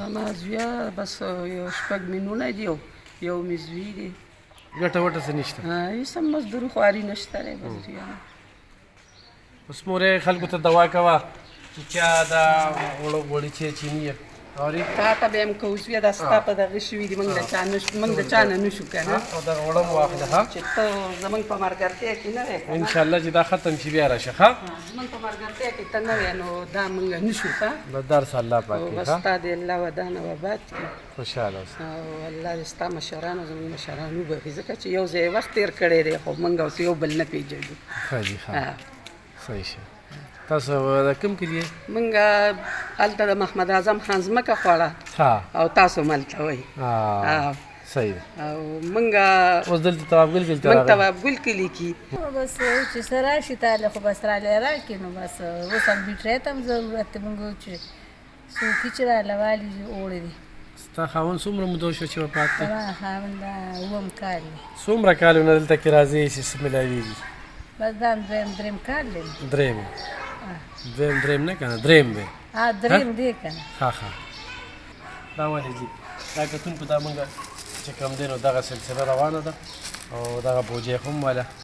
زما زویه بس یو شپږ مینونه دي یو مې زوی دی. ګټه وټه څه نشته؟ هېڅ هم مزدوري خواري نشته دی بس زویانو. اوس مورې خلکو ته دوا کوه چې چا دا غوړي چیني اورې تا ته به هم کوو زویه دا ستا په دغه شوي دي موږ د چا نه نشو که نه او دغه وړه مو واخله ها چې ته زموږ په ملګرتیا کې نه وې که نه انشاءالله چې دا ختم شي بیا راشه ښه زموږ په ملګرتیا کې ته نه وې نو دا موږ نشو ښه د درس الله پاک او کړي بس ستا د الله ودان او آباد کړي خوشحاله اوسه او الله دې ستا مشرانو زموږ مشران وبخي ځکه چې یو ځای وخت تېر کړی دی خو موږ اوس یو بل نه پېژنو ښه جي ښه صحیح شه تاسو د کوم کلي یې؟ موږ هلته د محمد اعظم خان ځمکه خوړه ها او تاسو ملته وایي صحیح ده او موږ اوس دلته توابګل کلي ته موږ راغلي توابګل کلي کې بس چې سره راشي تاله خو بس رالی راکړي نو بس اوس هم بیټرۍ ته هم ضرورت دی موږ چې څوکي چې راله والي اوړی دي ستا خاوند څومره موده شوه چې وفات دی؟ زما خاوند اووم کال دی څومره کالونه دلته کې راځئ چې څه میلاویږي؟ بس دا هم درېم کال دی درېم درېم نه که نه درېم دی درېم دی که نه ښه ښه دا ولې ځي دا کتونکو ته موږ چې کوم دی نو دغه سلسله روانه ده او دغه بوجۍ هم واله